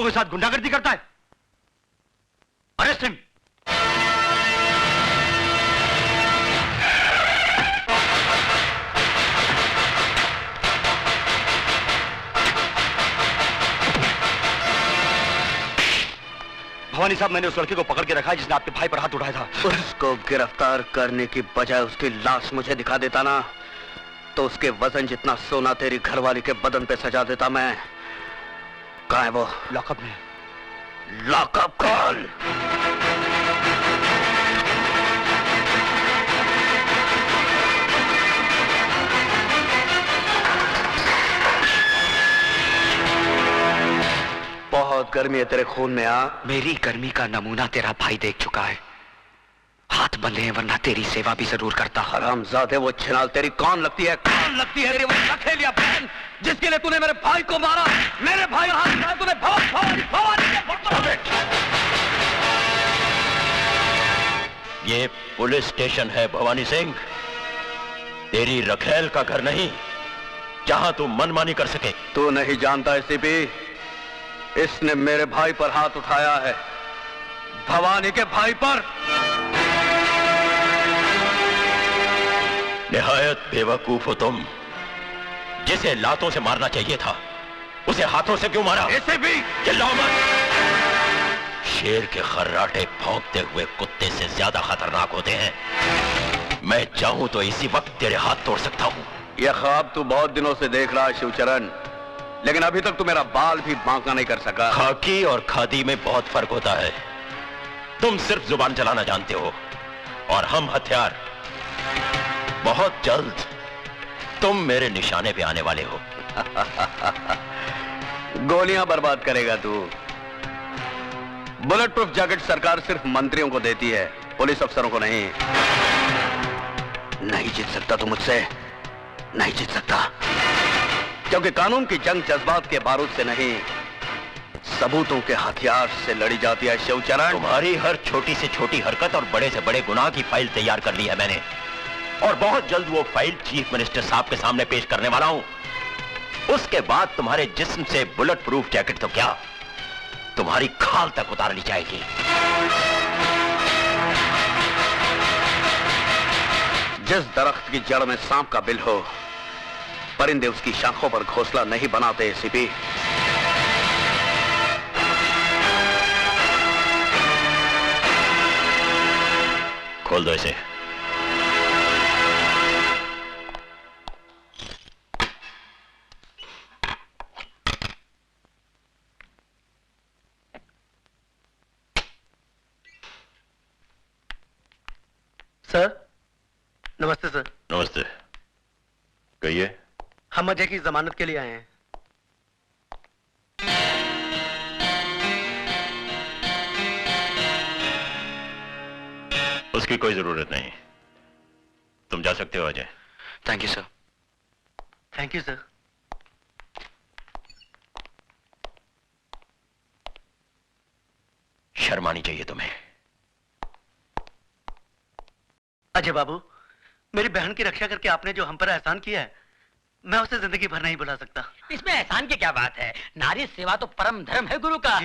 के साथ गुंडागर्दी करता है। Arrest him. भवानी साहब, मैंने उस लड़के को पकड़ के रखा है जिसने आपके भाई पर हाथ उठाया था। उसको गिरफ्तार करने की बजाय उसकी लाश मुझे दिखा देता ना, तो उसके वजन जितना सोना तेरी घरवाली के बदन पे सजा देता मैं। कहाँ है वो? लॉकअप में। Lockup call. बहुत गर्मी है तेरे खून में। मेरी गर्मी का नमूना तेरा भाई देख चुका है। हाथ बंधे हैं, वरना तेरी सेवा भी जरूर करता। हरामजादे, वो छिनाल तेरी कौन लगती है? कौन लगती है तेरी वो रखेलिया बहन, जिसके लिए तूने मेरे भाई को मारा? मेरे भाई हाथ में तूने ये पुलिस स्टेशन है भवानी सिंह, तेरी रखेल का घर नहीं जहां तू मनमानी कर सके। तू नहीं जानता एसीपी, इसने मेरे भाई पर हाथ उठाया है, भवानी के भाई पर। निहायत बेवकूफ हो तुम। जिसे लातों से मारना चाहिए था उसे हाथों से क्यों मारा? एसीपी चिल्लाओ मत। शेर के खर्राटे भौंकते हुए कुत्ते से ज्यादा खतरनाक होते हैं। मैं चाहूं तो इसी वक्त तेरे हाथ तोड़ सकता हूं। यह ख्वाब तू बहुत दिनों से देख रहा है शिवचरण, लेकिन अभी तक तू मेरा बाल भी बांका नहीं कर सका। खाकी और खादी में बहुत फर्क होता है। तुम सिर्फ जुबान चलाना जानते हो और हम हथियार। बहुत जल्द तुम मेरे निशाने पे आने वाले हो। गोलियां बर्बाद करेगा तू। बुलेट प्रूफ जैकेट सरकार सिर्फ मंत्रियों को देती है, पुलिस अफसरों को नहीं। नहीं जीत सकता तू मुझसे, नहीं जीत सकता, क्योंकि कानून की जंग जज्बात के बारूद से नहीं, सबूतों के हथियार से लड़ी जाती है शिवचरण। तुम्हारी हर छोटी से छोटी हरकत और बड़े से बड़े गुनाह की फाइल तैयार कर ली है मैंने, और बहुत जल्द वो फाइल चीफ मिनिस्टर साहब के सामने पेश करने वाला हूं। उसके बाद तुम्हारे जिस्म से बुलेट प्रूफ जैकेट तो क्या, तुम्हारी खाल तक उतार ली जाएगी। जिस दरख्त की जड़ में सांप का बिल हो, परिंदे उसकी शाखों पर घोंसला नहीं बनाते एसीपी। खोल दो इसे। सर नमस्ते। सर नमस्ते, कहिए। हम अजय की जमानत के लिए आए हैं। उसकी कोई जरूरत नहीं, तुम जा सकते हो Ajay. Thank you sir. Thank you sir. शर्म आनी चाहिए तुम्हें। अजय बाबू, मेरी बहन की रक्षा करके आपने जो हम पर एहसान किया है, मैं उसे जिंदगी भर नहीं भुला सकता। इसमें एहसान की क्या बात है? नारी सेवा तो परम धर्म है गुरु का।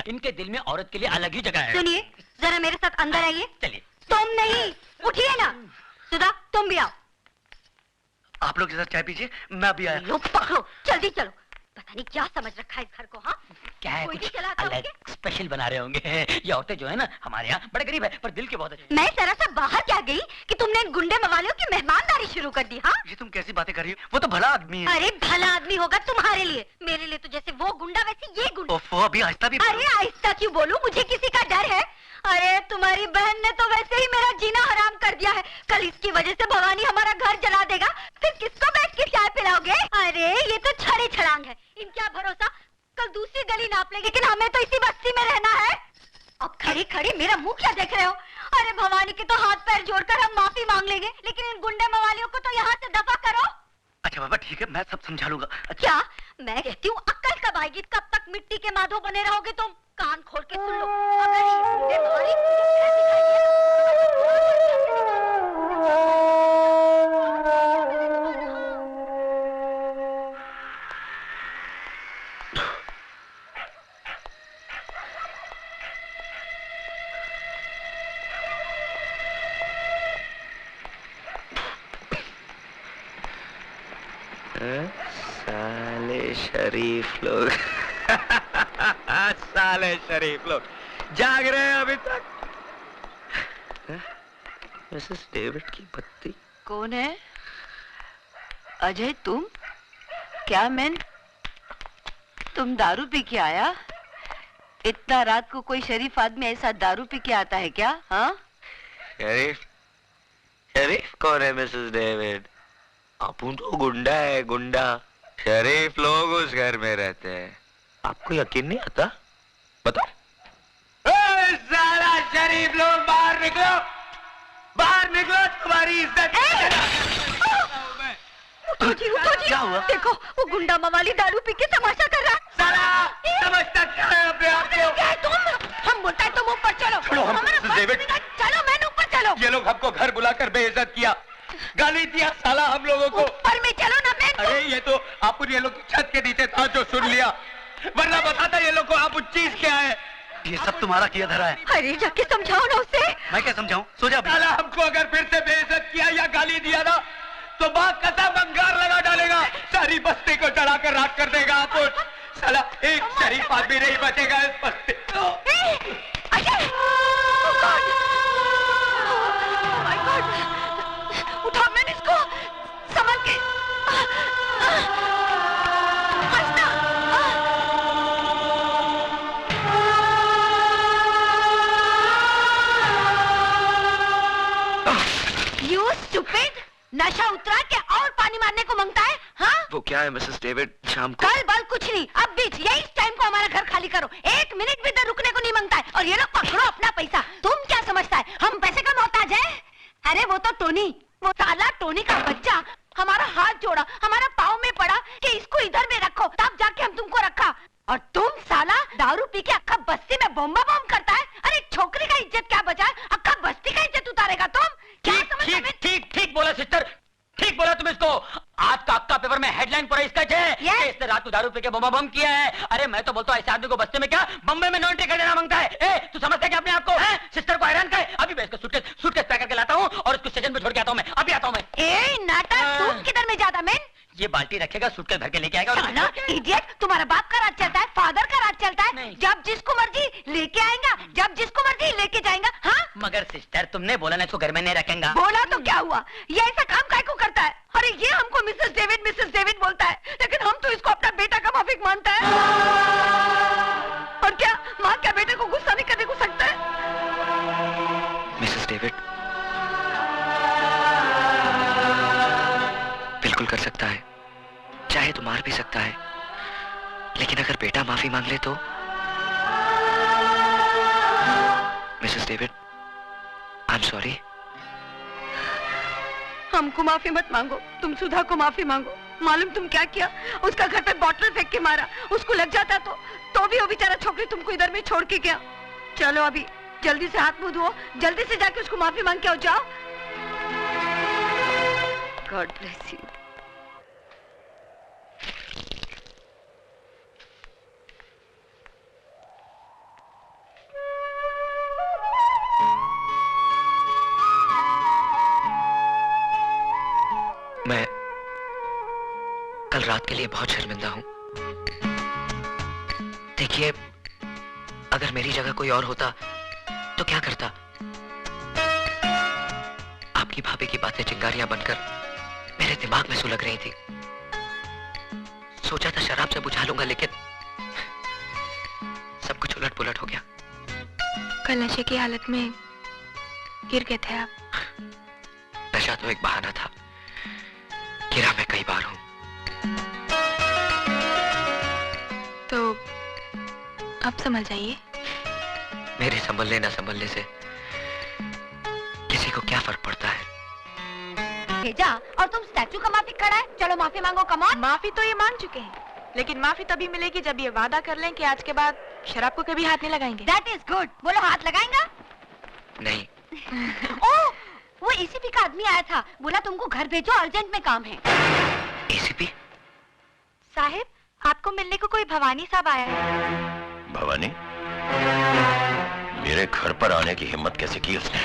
इनके दिल में औरत के लिए अलग ही जगह है। सुनिए, जरा मेरे साथ अंदर आइए। चलिए। तुम नहीं, उठिए ना। सुधा, तुम भी आओ। आप लोग जरा चाय पीजिए, मैं भी आया। लो पकड़ो, जल्दी चलो। पता नहीं क्या समझ रखा है इस घर को। हाँ, क्या है, कोई कुछ भी चलाता अलग होंगे? स्पेशल बना रहे होंगे। ये औरतें जो है ना हमारे यहाँ बड़े गरीब है, पर दिल के बहुत अच्छे। मैं जरा सा बाहर क्या गई कि तुमने इन गुंडे मवालियों की मेहमानदारी शुरू कर दी। हाँ, ये तुम कैसी बातें कर रही हो? वो तो भला आदमी है। अरे भला आदमी होगा तुम्हारे लिए, मेरे लिए तो जैसे वो गुंडा वैसे ये गुंडा। ओफो, अभी आहिस्ता भी। अरे आहिस्ता क्यों बोलूं, मुझे किसी का डर है? अरे तुम्हारी बहन ने तो वैसे ही मेरा जीना हराम कर दिया है। कल इसकी वजह से भवानी हमारा घर जला देगा, फिर किसको बैठ के चाय पिलाओगे? अरे ये तो छड़े छड़ांग है, इनका भरोसा। कल दूसरी गली नाप लेंगे, लेकिन हमें तो इसी बस्ती में रहना है। अब खड़ी खड़ी मेरा मुंह क्या देख रहे हो? अरे भवानी के तो हाथ पैर जोड़कर हम माफी मांग लेंगे, लेकिन इन गुंडे मवालियों को तो यहाँ से दफा करो। अच्छा बाबा ठीक है, मैं सब समझा लूंगा। अच्छा। क्या मैं कहती हूँ अक्ल कब आएगी? कब तक मिट्टी के माधो बने रहोगे तुम? कान खोल के सुन लो, अगर ये गुंडे मवाली मुझे फिर दिखाई साले शरीफ लोग साले शरीफ लोग जाग रहे हैं अभी तक। मिसेस डेविड की पत्नी कौन है? अजय तुम? क्या मैन, तुम दारू पी के आया? इतना रात को कोई शरीफ आदमी ऐसा दारू पी के आता है क्या? हाँ, शरीफ शरीफ कौन है मिसेस डेविड? अपुन तो गुंडा है, गुंडा। शरीफ लोग उस घर में रहते हैं। आपको यकीन नहीं आता? बताओ। साला शरीफ लोग बाहर निकलो, बाहर निकलो, तुम्हारी इज्जत। उठो जी, क्या हुआ? देखो वो गुंडा मवाली दारू पी के तमाशा कर रहा है। साला समझता क्या है अपने आप को? क्या है तुम? हम बोलता है तुम ऊपर चलो। छोड़ो हम, हमारा मिसेस डेविड। चलो मैन ऊपर चलो। ये लोग हमको घर बुलाकर बेइज्जत किया, गाली दिया साला हम लोगों को। ऊपर में चलो ना मैन। अरे ये तो आप ये लोग की छत के नीचे था जो सुन लिया, वरना बताता ये लोग को आप उस चीज क्या है। ये सब तुम्हारा किया धरा है। अरे जाके समझाओ ना उसे। मैं क्या समझाऊं? सो जा अभी। साला हमको अगर फिर से बेइज्जत किया या गाली दिया ना तो बात कसम अंगार लगा डालेगा, सारी बस्ती को चढ़ाकर राख कर देगा। आप साला एक शरीफ आदमी नहीं बचेगा इस बस्ती। Ajay! Oh God! Oh my God! उठा मैंने इसको, संभल के। हंसना। You stupid! नशा उतरा के और पानी मारने को मांगता है? हाँ? वो क्या है मिसेस डेविड, शाम को कल बल कुछ नहीं, अब बीच यही टाइम को हमारा घर खाली करो। 1 मिनट भी इधर रुकने को नहीं मांगता है। और ये लोग पकड़ो अपना पैसा। तुम क्या समझता है हम पैसे का मोहताज है? अरे वो तो टोनी, वो साला टोनी का बच्चा हमारा हाथ जोड़ा, हमारा पाँव में पड़ा कि इसको इधर में रखो, तब जाके हम तुमको रखा। और तुम साला दारू पी के अक्का बस्ती में बम्बा बम करता है। अरे छोकरी का इज्जत क्या बचा है? अक्का बस्ती का इज्जत उतारेगा तुम? क्या समझते हो? ठीक बोला सिस्टर, ठीक बोला तुम इसको। आज का अक्का पेपर में हेडलाइन पूरा इसका है कि इसने रात को दारू पी के बम किया है। अरे मैं तो बोलता हूँ ऐसे आदमी को बस्ते में क्या बम्बे में नॉन टिकट देना मांगता है। ए, तू समझता है क्या अपने आप को? सिस्टर को हैरान कर। अभी मैं इसको सूटकेस पैक करके लाता हूँ और इसको स्टेशन पे छोड़ के आता हूँ। मैं अभी आता हूँ। मैं ए नाटक, तुम किधर में ज्यादा मैन? ये बाल्टी रखेगा, सूटकेस भर के लेके आएगा। साला इडियट, तुम्हारा बाप का राज चलता है, फादर का राज चलता है। नहीं। जब जिसको मर्जी लेके आएगा, जब जिसको मर्जी लेके जाएगा। हाँ, मगर सिस्टर तुमने बोला ना इसको घर में नहीं रखेगा। बोला तो क्या हुआ? ये ऐसा काम काय को करता है? अरे ये हमको मिसेस डेविड बोलता है, लेकिन हम तो इसको अपना बेटा का माफिक मानता है। और क्या माँ क्या बेटे को गुस्सा नहीं करने को सकता है? मिसेस डेविड बिल्कुल कर सकता है, चाहे तो मार भी सकता है, लेकिन अगर बेटा माफी मांग ले तो? Mrs David I am sorry. हमको माफी मत मांगो, तुम सुधा को माफी मांगो। मालूम तुम क्या किया? उसका घर पे बॉटल फेंक के मारा। उसको लग जाता तो भी वो बेचारा छोकरी तुमको इधर में छोड़ के गया। चलो अभी जल्दी से हाथ मुंह धो, जल्दी से जाके उसको माफी मांग के आओ। जाओ। God bless you. मैं कल रात के लिए बहुत शर्मिंदा हूं। देखिए, अगर मेरी जगह कोई और होता तो क्या करता? आपकी भाभी की बातें चिंगारियां बनकर मेरे दिमाग में सुलग रही थी। सोचा था शराब से बुझा लूंगा, लेकिन सब कुछ उलट पुलट हो गया। कल नशे की हालत में गिर गए थे आप। नशा तो एक बहाना था, गिरा मैं कई बार हूं। तो अब संभल जाइए। मेरे संभलने न संभलने से किसी को क्या फर्क पड़ता है? भेजा और तुम स्टैचू का माफी खड़ा है। चलो माफी मांगो, कम ऑन। माफी तो ये मांग चुके हैं, लेकिन माफी तभी मिलेगी जब ये वादा कर लें कि आज के बाद शराब को कभी हाथ नहीं लगाएंगे। That is good. बोलो हाथ लगाएंगा? नहीं। ओह, वो एसीपी का आदमी आया था, बोला तुमको घर भेजो, अर्जेंट में काम है। एसीपी साहिब, आपको मिलने को कोई भवानी साहब आया है। भवानी? मेरे घर पर आने की हिम्मत कैसे की उसने?